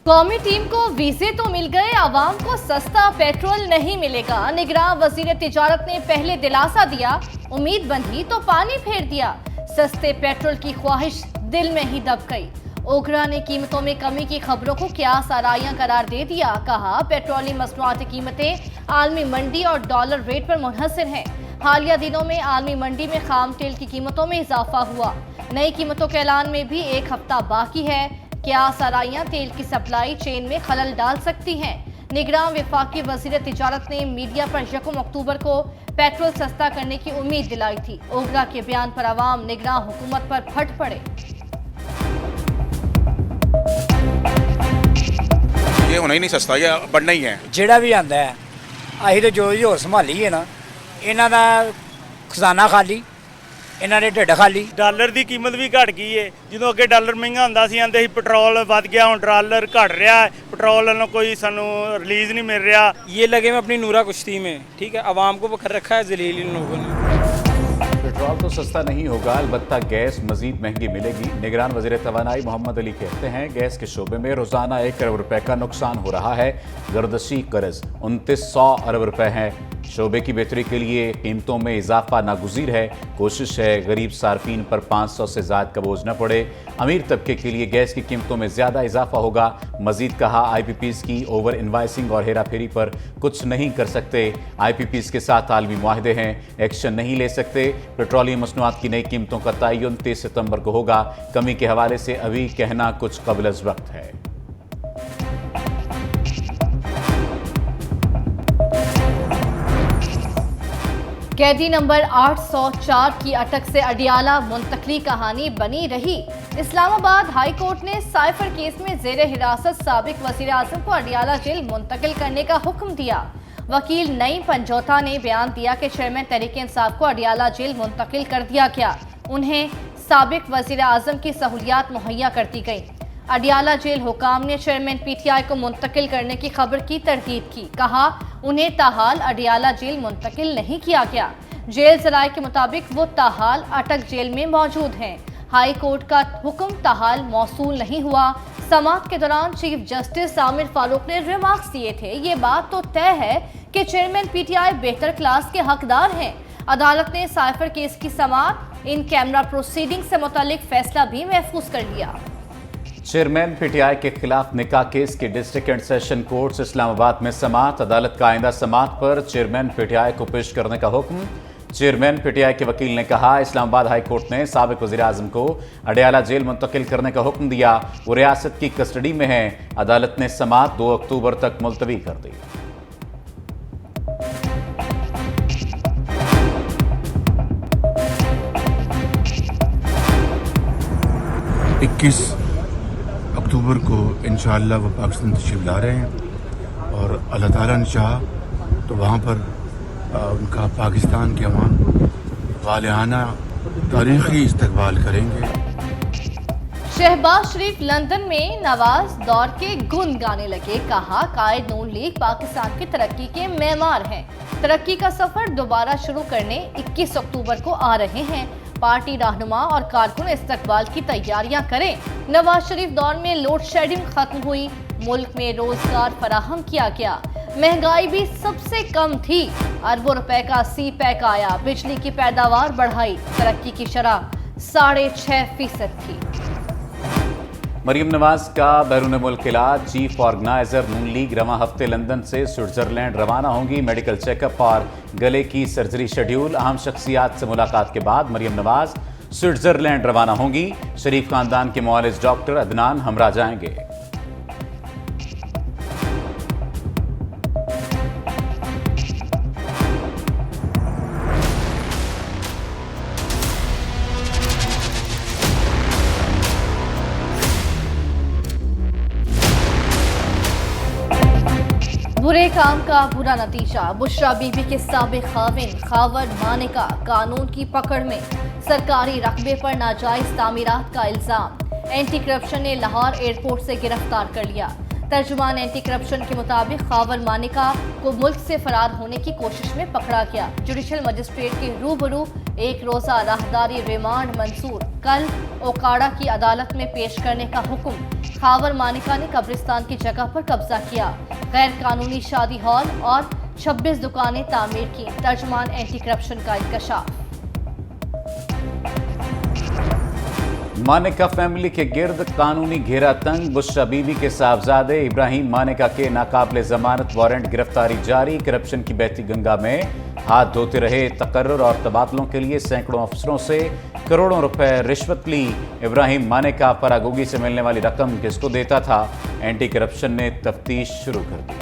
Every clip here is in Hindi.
कौमी टीम को वीजे तो मिल गए, आवाम को सस्ता पेट्रोल नहीं मिलेगा। निगरान वजीर तिजारत ने पहले दिलासा दिया, उम्मीद बंधी तो पानी फेर दिया। सस्ते पेट्रोल की ख्वाहिश दिल में ही दब गई। ओगरा ने कीमतों में कमी की खबरों को क्या साराइयां करार दे दिया। कहा पेट्रोलियम मसनूआत की कीमतें आलमी मंडी और डॉलर रेट पर मुनहसर हैं। हालिया दिनों में आलमी मंडी में खाम तेल की कीमतों में इजाफा हुआ। नई कीमतों के ऐलान में भी एक हफ्ता बाकी है। क्या साराइयां तेल की सप्लाई चेन में खलल डाल सकती हैं? निगरान वफाकी वजीर तिजारत ने मीडिया पर 1 अक्टूबर को पेट्रोल सस्ता करने की उम्मीद दिलाई थी। ओगरा के बयान पर आवाम निगरान हुकूमत पर फट पड़े। ये होना ही नहीं सस्ता, ये बढ़ना ही है। ਜਿਹੜਾ ਵੀ ਆਂਦਾ ਹੈ ਅਸੀਂ ਤੇ ਜੋ ਹੋਰ ਸੰਭਾਲੀਏ ਨਾ, ਇਹਨਾਂ ਦਾ ਖਜ਼ਾਨਾ ਖਾਲੀ, ਇਹਨਾਂ ਦੇ ਢਿੱਡ ਖਾਲੀ। ਡਾਲਰ ਦੀ ਕੀਮਤ ਵੀ ਘਟ ਗਈ ਏ। ਜਦੋਂ ਅੱਗੇ ਡਾਲਰ ਮਹਿੰਗਾ ਹੁੰਦਾ ਸੀ ਆਂਦੇ ਸੀ ਪੈਟਰੋਲ ਵੱਧ ਗਿਆ, ਹੁਣ ਡਾਲਰ ਘਟ ਰਿਹਾ ਹੈ। ਪੈਟਰੋਲ ਵੱਲੋਂ ਕੋਈ ਸਾਨੂੰ ਰਿਲੀਜ਼ नहीं मिल रहा। ये लगे में अपनी नूरा कुश्ती में, ठीक है, आवाम को बखर रखा है जलील इन लोगों ने। पेट्रोल तो सस्ता नहीं होगा, अलबत्ता गैस मजीद महंगी मिलेगी। निगरान वज़ीर तवानाई मोहम्मद अली कहते हैं गैस के शोबे में रोजाना 1 करोड़ रुपए का नुकसान हो रहा है। गर्दशी कर्ज 2900 अरब रुपए है। शोबे की बेहतरी के लिए कीमतों में इजाफा नागुज़ीर है। कोशिश है गरीब सार्फिन पर 500 से ज़्यादा का बोझ न पड़े। अमीर तबके के लिए गैस की कीमतों में ज़्यादा इजाफा होगा। मजीद कहा IPPs की ओवर इन्वाइसिंग और हेरा फेरी पर कुछ नहीं कर सकते। IPPs के साथ आलमी मुआहदे हैं, एक्शन नहीं ले सकते। पेट्रोलियम मसनूआत की नई कीमतों का तयन 30 सितंबर को होगा। कमी के हवाले से अभी कहना कुछ कबल अज़ वक्त है। कैदी नंबर 804 की अटक से अडियाला मुंतकली कहानी बनी रही। इस्लामाबाद हाई कोर्ट ने साइफर केस में जेर हिरासत साबिक वजीर आजम को अडियाला जेल मुंतकिल करने का हुक्म दिया। वकील नईम पंजोता ने बयान दिया कि चेयरमैन तहरीक इंसाफ को अडियाला जेल मुंतकिल कर दिया गया। उन्हें साबिक वजीर आजम की सहूलियात मुहैया कर दी गई। अडियाला जेल हुकाम ने चेयरमैन PTI को मुंतकिल करने की खबर की तरदीद की। कहा उन्हें ताहाल अडियाला जेल मुंतकिल नहीं किया गया। जेल जराये के मुताबिक वो ताहाल अटक जेल में मौजूद हैं। हाई कोर्ट का हुक्म ताहाल मौसूल नहीं हुआ। समाअत के दौरान चीफ जस्टिस आमिर फारूक ने रिमार्क्स दिए थे, ये बात तो तय है कि चेयरमैन PTI बेहतर क्लास के हकदार हैं। अदालत ने साइफर केस की समाअत इन कैमरा प्रोसीडिंग से मुतालिक फैसला भी महफूज कर लिया। चेयरमैन PTI के खिलाफ निकाह केस की district and session court Islamabad में समाअत। अदालत का आइंदा समाअत पर चेयरमैन PTI को पेश करने का हुक्म। चेयरमैन PTI के वकील ने कहा इस्लामाबाद हाई कोर्ट ने साबिक वज़ीर आज़म को अडियाला जेल मुंतकिल करने का हुक्म दिया। वो रियासत की कस्टडी में है। अदालत ने समाअत 2 अक्टूबर तक मुलतवी कर दी। अक्टूबर को इंशाअल्लाह वो पाकिस्तान तशरीफ ला रहे हैं और अल्लाह ताला ने चाहा तो वहाँ पर उनका पाकिस्तान के अवाम वालियाना तारीख़ी इस्तकबाल करेंगे। शहबाज शरीफ लंदन में नवाज दौर के गुण गाने लगे। कहा कायद नून लीग पाकिस्तान की तरक्की के मेमार हैं। तरक्की का सफर दोबारा शुरू करने 21 अक्टूबर को आ रहे हैं। पार्टी रहनुमा और कारकुन इस्तकबाल की तैयारियां करें। नवाज शरीफ दौर में लोड शेडिंग खत्म हुई। मुल्क में रोजगार फराहम किया गया। महंगाई भी सबसे कम थी। अरबों रुपए का CPEC आया। बिजली की पैदावार बढ़ाई। तरक्की की शरह 6.5% थी। मरियम नवाज का बैरून मुल्क इलाज। चीफ ऑर्गेनाइजर नून लीग रवां हफ्ते लंदन से स्विट्जरलैंड रवाना होंगी। मेडिकल चेकअप और गले की सर्जरी शेड्यूल। अहम शख्सियात से मुलाकात के बाद मरियम नवाज स्विट्जरलैंड रवाना होंगी। शरीफ खानदान के मुआलिज डॉक्टर अदनान हमरा जाएंगे। बुरे काम का बुरा नतीजा। बुशरा बीबी के साबिक खाविन खावर मानिका कानून की पकड़ में। सरकारी रकबे पर नाजायज तामीरात का इल्जाम। एंटी करप्शन ने लाहौर एयरपोर्ट से गिरफ्तार कर लिया। तर्जुमान एंटी करप्शन के मुताबिक खावर मानिका को मुल्क से फरार होने की कोशिश में पकड़ा गया। जुडिशल मजिस्ट्रेट के रूबरू एक रोज़ा राहदारी रिमांड मंजूर। कल ओकाड़ा की अदालत में पेश करने का हुक्म। खावर मानिका ने कब्रिस्तान की जगह पर कब्जा किया। गैर कानूनी शादी हॉल और 26 दुकानें तामीर की। तर्जमान एंटी करप्शन का इंकशाफ। मानेका फैमिली के गिर्द कानूनी घेरा तंग। बुशरा बीबी के साहबजादे इब्राहिम मानेका के नाकाबिले जमानत वारंट गिरफ्तारी जारी। करप्शन की बहती गंगा में हाथ धोते रहे। तकर्रुर और तबादलों के लिए सैकड़ों अफसरों से करोड़ों रुपए रिश्वत ली। इब्राहिम मानेका फरागोगी से मिलने वाली रकम किसको देता था? एंटी करप्शन ने तफ्तीश शुरू कर दी।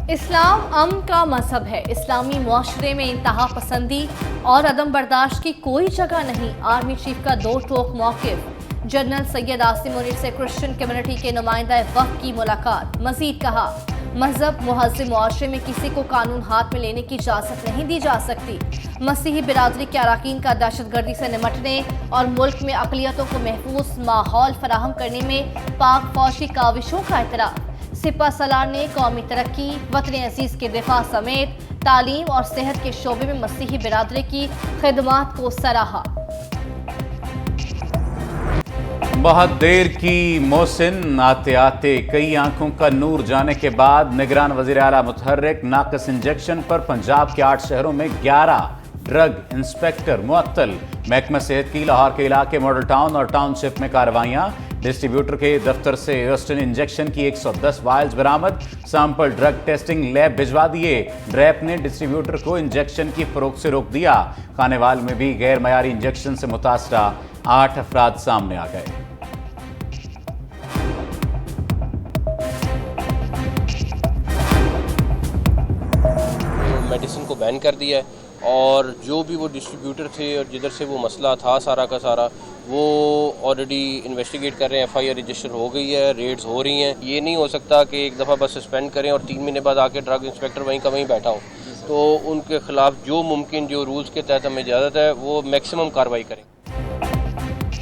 इस्लाम अमन का मजहब है। इस्लामी मुआशरे में इंतहा पसंदी और अदम बर्दाश्त की कोई जगह नहीं। आर्मी चीफ का दो टोक मौक़िफ़। जनरल सैयद आसिम मुनीर से क्रिश्चियन कम्युनिटी के नुमाइंदा वफ़द की मुलाकात। मजीद कहा, मजहब मुहज़्ज़म मुआशरे में किसी को कानून हाथ में लेने की इजाज़त नहीं दी जा सकती। मसीही बिरादरी के अरकान का दहशतगर्दी से निपटने और मुल्क में अक़लियतों को महफूज माहौल फराहम करने में पाक फौज की काविशों का एतराफ़। सिपा सलार ने कौमी तरक्की, वतन अजीज़ के दिफा समेत तालीम और सेहत के शोबे में मसीही बिरादरी की खिदमात को सराहा। बहुत देर की मोहसिन आते आते कई आंखों का नूर जाने के बाद निगरान वज़ीर आला मुतहर्रिक नाकस इंजेक्शन पर पंजाब के 8 शहरों में 11 ड्रग इंस्पेक्टर मुअत्तल। महकमा सेहत की लाहौर के इलाके मॉडल टाउन और टाउनशिप में कार्रवाइयाँ। डिस्ट्रीब्यूटर के दफ्तर से वेस्टर्न इंजेक्शन की 110 वायल्स बरामद। सैंपल ड्रग टेस्टिंग लैब भिजवा दिए। ड्रैप ने डिस्ट्रीब्यूटर को इंजेक्शन की फरोख्त से रोक दिया। खानेवाल में भी गैर मयारी इंजेक्शन से मुतासरा 8 अफराद सामने आ गए। मेडिसिन को बैन कर दिया है और जो भी वो डिस्ट्रीब्यूटर थे और जिधर से वो मसला था सारा का सारा वो ऑलरेडी इन्वेस्टिगेट कर रहे हैं। FIR रजिस्टर हो गई है, रेड्स हो रही हैं। ये नहीं हो सकता कि एक दफ़ा बस सस्पेंड करें और 3 महीने बाद आके ड्रग इंस्पेक्टर वहीं का वहीं बैठा हो। तो उनके खिलाफ जो मुमकिन जो रूल्स के तहत हमें इजाज़त है वो मैक्सिमम कार्रवाई करें।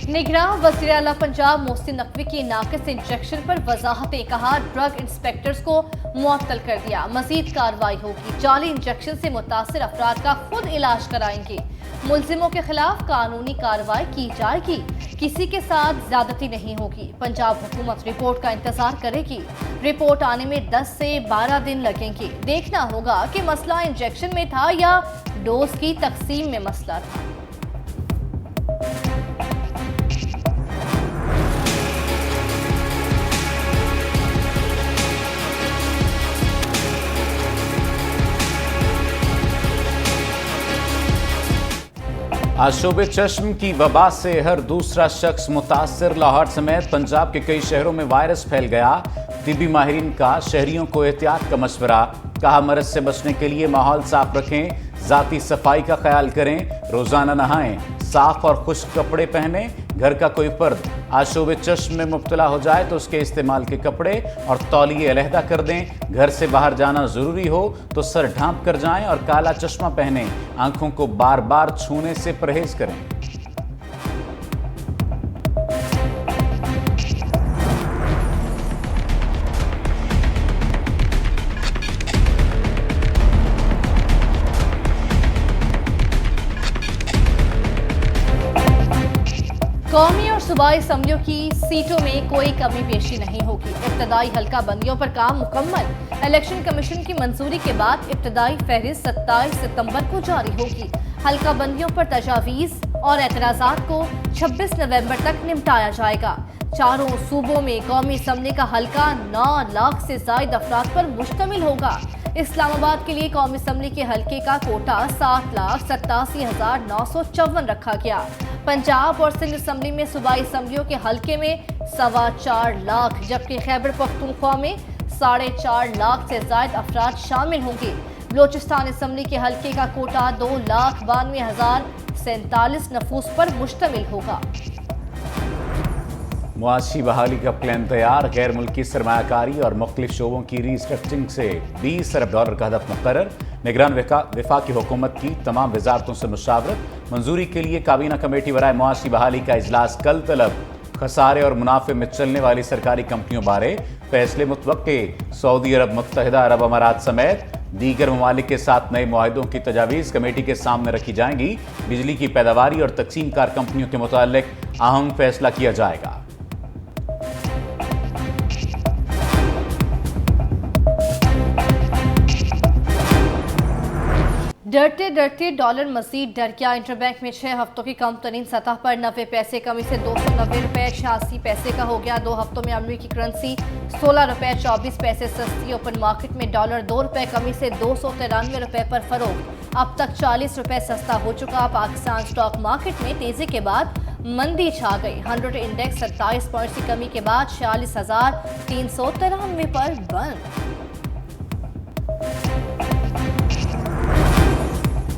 निगरान वज़ीर आला पंजाब मोहसिन नकवी की नाकिस इंजेक्शन पर वजाहतें। कहा, ड्रग इंस्पेक्टर्स को मुअत्तल कर दिया। मजीद कार्रवाई होगी। जाली इंजेक्शन से मुतासिर अफराद का खुद इलाज कराएंगे। मुलजिमों के खिलाफ कानूनी कार्रवाई की जाएगी। किसी के साथ ज्यादती नहीं होगी। पंजाब हुकूमत रिपोर्ट का इंतजार करेगी। रिपोर्ट आने में 10 से 12 दिन लगेंगे। देखना होगा कि मसला इंजेक्शन में था या डोज की तकसीम में मसला था। आशोबे चश्म की वबा से हर दूसरा शख्स मुतासर। लाहौर समेत पंजाब के कई शहरों में वायरस फैल गया। तिब्बी माहिरीन का शहरियों को एहतियात का मशवरा। कहा, मरज से बचने के लिए माहौल साफ रखें, ज़ाती सफाई का ख्याल करें, रोज़ाना नहाएं, साफ और खुश्क कपड़े पहने। घर का कोई फर्द आशोबे चश्म में मुब्तला हो जाए तो उसके इस्तेमाल के कपड़े और तौलिए अलहदा कर दें। घर से बाहर जाना ज़रूरी हो तो सर ढांप कर जाएं और काला चश्मा पहनें। आंखों को बार बार छूने से परहेज करें। कौमी और सूबाई असम्बलियों की सीटों में कोई कमी पेशी नहीं होगी। इब्तदाई हल्का बंदियों पर काम मुकम्मल। इलेक्शन कमीशन की मंजूरी के बाद इब्तदाई फहरिस्त 27 सितंबर को जारी होगी। हल्का बंदियों पर तजावीज़ और एतराज़ात को 26 नवंबर तक निपटाया जाएगा। चारों सूबों में कौमी असम्बली का हल्का 9 लाख से ज़ायद अफराद पर मुश्तमिल होगा। इस्लामाबाद के लिए कौमी असम्बली के हल्के का कोटा 7,87,954 रखा गया। पंजाब और सिंध असम्बली में सूबाई असम्बलियों के हल्के में 4.25 लाख, जबकि खैबर पख्तूनख्वा में 4.5 लाख से ज़ायद अफराद शामिल होंगे। बलोचिस्तान असम्बली के हल्के का कोटा 2,92,047 नफूस पर मुश्तमिल होगा। मुआशी बहाली का प्लान तैयार। गैर मुल्की सरमायाकारी और मुख्तलिफ शोबों की रीस्ट्रक्चरिंग से $20 अरब का हदफ मुकर्रर। निगरान वफाकी हुकूमत की तमाम वजारतों से मुशावरत। मंजूरी के लिए काबीना कमेटी बराए मुआशी बहाली का इजलास कल तलब। खसारे और मुनाफे में चलने वाली सरकारी कंपनियों बारे फैसले मुतवक्के। सऊदी अरब, मुत्तहिदा अरब अमारात समेत दीगर ममालिक के साथ नए मुआहिदों की तजावीज़ कमेटी के सामने रखी जाएंगी। बिजली की पैदावारी और तकसीमकार कंपनियों के मुतालिक अहम फैसला किया जाएगा। डरते डरते डॉलर मजीद डर गया। इंटरबैंक में 6 हफ्तों की कम तरीन सतह पर 90 पैसे कमी से 290 रुपये 86 पैसे का हो गया। 2 हफ्तों में अमरीकी करेंसी 16 रुपये 24 पैसे सस्ती। ओपन मार्केट में डॉलर 2 रुपये कमी से 293 रुपये पर फरोख्त। अब तक 40 रुपये सस्ता हो चुका। पाकिस्तान स्टॉक मार्केट में तेजी के बाद मंदी छा गई। 100 इंडेक्स 27 पॉइंट की कमी के बाद 46,393 पर बंद।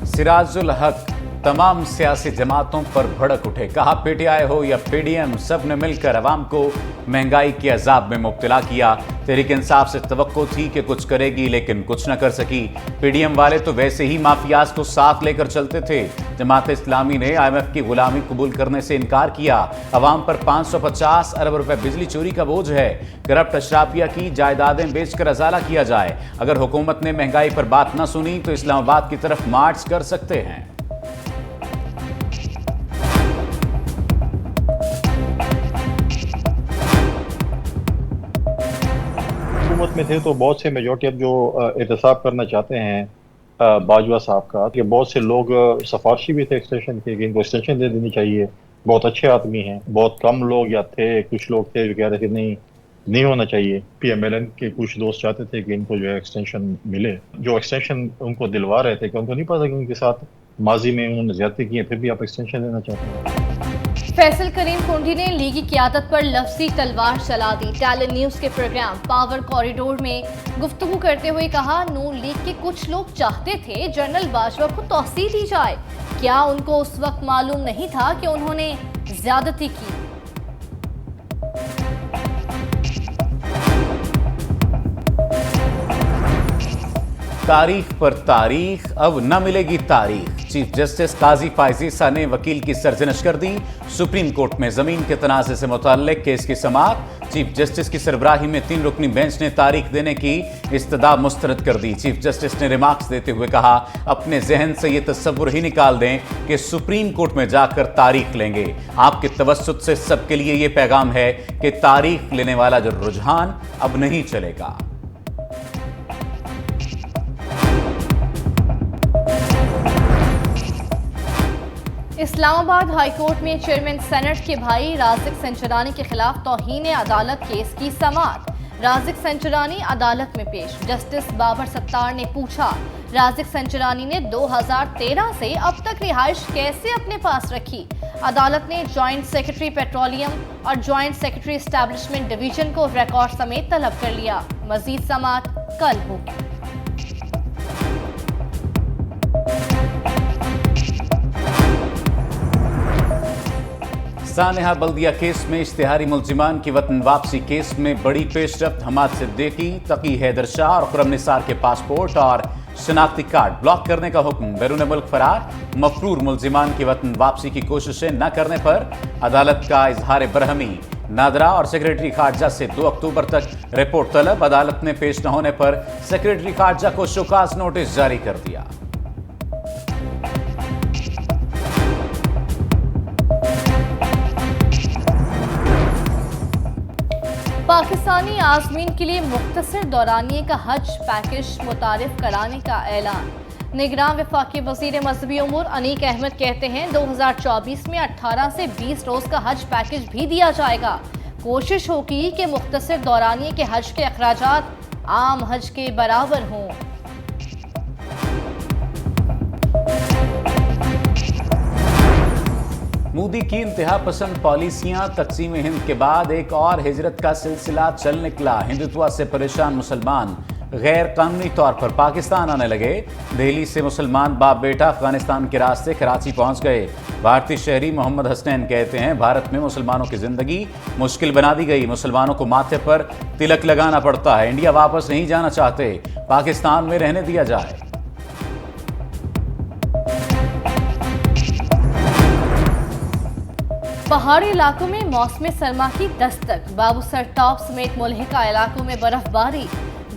सिराजुल हक तमाम सियासी जमातों पर भड़क उठे। कहा पीटीआई हो या पीडीएम, सब ने मिलकर अवाम को महंगाई के अजाब में मुब्तला किया। तहरीक इंसाफ से तवक्को थी कि कुछ करेगी, लेकिन कुछ न कर सकी। पीडीएम वाले तो वैसे ही माफियाज को साथ लेकर चलते थे। जमात इस्लामी ने IMF की गुलामी कबूल करने से इनकार किया। अवाम पर 550 अरब रुपए बिजली चोरी का बोझ है। करप्ट अशराफिया की जायदादें बेचकर अजाला किया जाए। अगर हुकूमत ने महंगाई पर बात न सुनी तो इस्लामाबाद की तरफ मार्च कर सकते हैं। हुकूमत में थे तो बहुत से मेजॉरिटी अब जो एहतसाब करना चाहते हैं बाजवा साहब का, कि बहुत से लोग सिफारशी भी थे एक्सटेंशन के, कि इनको एक्सटेंशन दे देनी चाहिए। बहुत अच्छे आदमी हैं। बहुत कम लोग या थे, कुछ लोग थे जो कह रहे थे नहीं होना चाहिए। PMLN के कुछ दोस्त चाहते थे कि इनको जो है एक्सटेंशन मिले। जो एक्सटेंशन उनको दिलवा रहे थे कि उनको नहीं पता कि उनके साथ माजी में उन्होंने ज्यादती की है, फिर भी आप एक्सटेंशन देना चाहते हैं। फैसल करीम कुंडी ने लीगी क़यादत पर लफ्ज़ी तलवार चला दी। टैलेंट न्यूज़ के प्रोग्राम पावर कॉरिडोर में गुफ्तगू करते हुए कहा, नून लीग के कुछ लोग चाहते थे जनरल बाजवा को तौसीह दी जाए। क्या उनको उस वक्त मालूम नहीं था कि उन्होंने ज्यादती की? तारीख पर तारीख, अब न मिलेगी तारीख। चीफ जस्टिस काजी फायजीसा ने वकील की सरजनश कर दी। सुप्रीम कोर्ट में जमीन के तनाज़े से मुताल्लिक केस की समाअत। चीफ जस्टिस की सरबराही में 3 रुकनी बेंच ने तारीख देने की इस्तदा मुस्तरद कर दी। चीफ जस्टिस ने रिमार्क्स देते हुए कहा, अपने जहन से ये तस्वुर ही निकाल दें कि सुप्रीम कोर्ट में जाकर तारीख लेंगे। आपके तवस्सुत से सबके लिए ये पैगाम है कि तारीख लेने वाला जो रुझान अब नहीं चलेगा। इस्लामाबाद हाई कोर्ट में चेयरमैन सेनेट के भाई राज़िक संचरानी के खिलाफ तौहीन अदालत केस की समाअत। राज़िक संचरानी अदालत में पेश। जस्टिस बाबर सत्तार ने पूछा, राज़िक संचरानी ने 2013 से अब तक रिहाइश कैसे अपने पास रखी? अदालत ने जॉइंट सेक्रेटरी पेट्रोलियम और जॉइंट सेक्रेटरी एस्टैब्लिशमेंट डिवीजन को रिकॉर्ड समेत तलब कर लिया। मजीद समाअत कल होगी। सानेहा बल्दिया केस में इश्तिहारी मुल्जिमान की वतन वापसी केस में बड़ी पेशरफ्त। हमाद सिद्दीकी, तकी हैदर शाह और खुर्रम निसार के पासपोर्ट और शनाख्ती कार्ड ब्लॉक करने का हुक्म। बैरून मुल्क फरार मफरूर मुल्जिमान की वतन वापसी की कोशिशें न करने पर अदालत का इजहार बरहमी। नादरा और सेक्रेटरी खारजा से 2 अक्टूबर तक रिपोर्ट तलब। अदालत में पेश न होने पर सेक्रेटरी खारजा को शोकाज नोटिस जारी कर दिया। पाकिस्तानी आज़मीन के लिए मुख्तसर दौरानिए का हज पैकेज मुतारिफ कराने का ऐलान। निगरान वफाकी वज़ीर मज़हबी उमूर अनीक अहमद कहते हैं 2024 में 18 से 20 रोज़ का हज पैकेज भी दिया जाएगा। कोशिश होगी कि मुख्तसर दौरानिए के हज के अखराजात आम हज के बराबर हों। मोदी की इंतहा पसंद पॉलिसियां। तकसीम हिंद के बाद एक और हिजरत का सिलसिला चल निकला। हिंदुत्व से परेशान मुसलमान गैर कानूनी तौर पर पाकिस्तान आने लगे। दिल्ली से मुसलमान बाप बेटा अफगानिस्तान के रास्ते कराची पहुंच गए। भारतीय शहरी मोहम्मद हसनैन कहते हैं, भारत में मुसलमानों की जिंदगी मुश्किल बना दी गई। मुसलमानों को माथे पर तिलक लगाना पड़ता है। इंडिया वापस नहीं जाना चाहते, पाकिस्तान में रहने दिया जाए। पहाड़ी इलाकों में मौसम सरमा की दस्तक, बाबूसर टॉप समेत मुल्हिका इलाकों में बर्फबारी।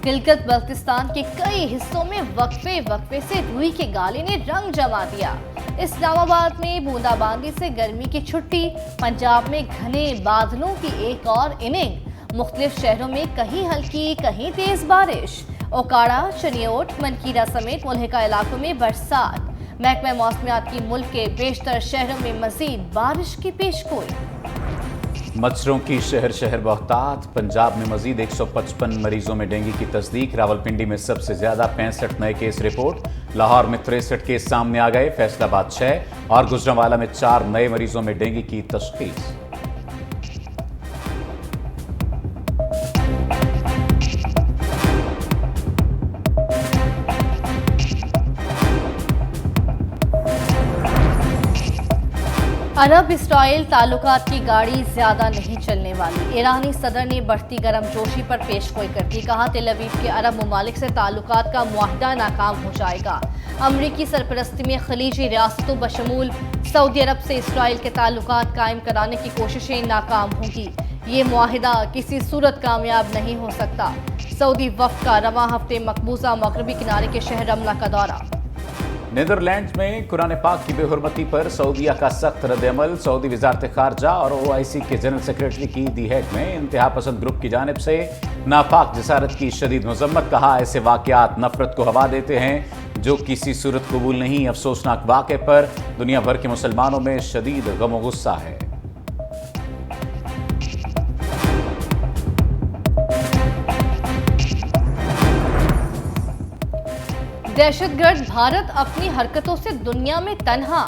गिलगित बल्तिस्तान के कई हिस्सों में वक्फे से रूई के गाले ने रंग जमा दिया। इस्लामाबाद में बूंदाबांदी से गर्मी की छुट्टी, पंजाब में घने बादलों की एक और इनिंग। मुख्तलिफ शहरों में कहीं हल्की कहीं तेज बारिश। ओकाड़ा, चनियोट, मनकीरा समेत मुल्हिका इलाकों में बरसात। महकमा मौसमियात की मुल्क के बेशतर शहरों में मजीद बारिश की पेशगोई। मच्छरों की शहर शहर बहुतात। पंजाब में मजीद 155 मरीजों में डेंगू की तस्दीक। रावलपिंडी में सबसे ज्यादा 65 नए केस रिपोर्ट। लाहौर में 63 केस सामने आ गए। फैसलाबाद 6 और गुजरांवाला में 4 नए मरीजों में डेंगू की तशखीस। अरब इसराइल ताल्लुकात की गाड़ी ज्यादा नहीं चलने वाली। ईरानी सदर ने बढ़ती गर्मजोशी पर पेशगोई कर दी। कहा तेल अवीव के अरब ममालिक से ताल्लुकात का मुआहदा नाकाम हो जाएगा। अमरीकी सरपरस्ती में खलीजी रियासतों बशमूल सऊदी अरब से इसराइल के ताल्लुकात कायम कराने की कोशिशें नाकाम होंगी। ये मुआहिदा किसी सूरत कामयाब नहीं हो सकता। सऊदी वफ़द का रवां हफ्ते मकबूजा मगरबी किनारे के शहर रमला का दौरा। नीदरलैंड में कुरान पाक की बेहुरमती पर सऊदीया का सख्त रद्द-ए-अमल। सऊदी वजारत खारजा और OIC के जनरल सेक्रेटरी की दी हेग में इंतहा पसंद ग्रुप की जानिब से नापाक जसारत की शदीद मजम्मत। कहा ऐसे वाक़यात नफरत को हवा देते हैं जो किसी सूरत कबूल नहीं। अफसोसनाक वाक़े पर दुनिया भर के मुसलमानों में शदीद गम और गुस्सा है। दहशतगर्द भारत अपनी हरकतों से दुनिया में तन्हा।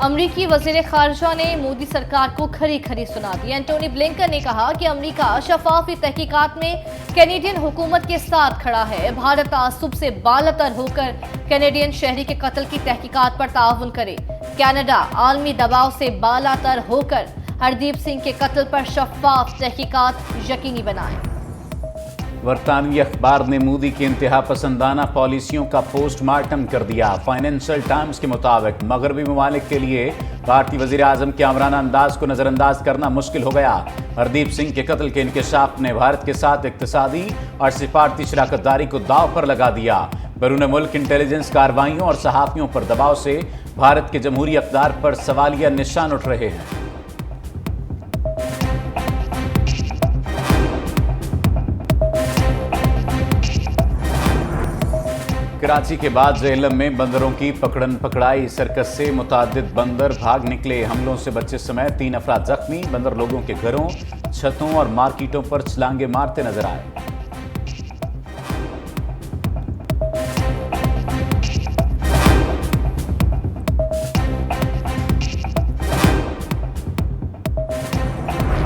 अमरीकी वजीर खारजा ने मोदी सरकार को खरी खरी सुना दी। एंटोनी ब्लिंकन ने कहा कि अमरीका शफाफी तहकीकात में कैनेडियन हुकूमत के साथ खड़ा है। भारत तासुब से बालातर होकर कैनेडियन शहरी के कत्ल की तहकीकात पर ताउन करे। कनाडा आलमी दबाव से बालातर होकर हरदीप सिंह के कत्ल पर शफाफ तहकीकात यकीनी बनाए। बरतानवी अखबार ने मोदी की इंतहा पसंदाना पॉलिसियों का पोस्टमार्टम कर दिया। फाइनेंशियल टाइम्स के मुताबिक मगरबी ममालिक के लिए भारतीय वजीर आजम के आमराना अंदाज को नजरअंदाज करना मुश्किल हो गया। हरदीप सिंह के कत्ल के इंकशाफ ने भारत के साथ इक्तिसादी और सिफारती शराकतदारी को दाव पर लगा दिया। बैरून मुल्क इंटेलिजेंस कार्रवाइयों और सहाफ़ियों पर दबाव से भारत के जमहूरी इक़्तिदार पर सवालिया निशान उठ रहे हैं। कराची के बाद जेहलम में बंदरों की पकड़न पकड़ाई। सर्कस से मुतादिद बंदर भाग निकले। हमलों से बच्चे समेत 3 अफराद जख्मी। बंदर लोगों के घरों, छतों और मार्केटों पर छलांगे मारते नजर आए।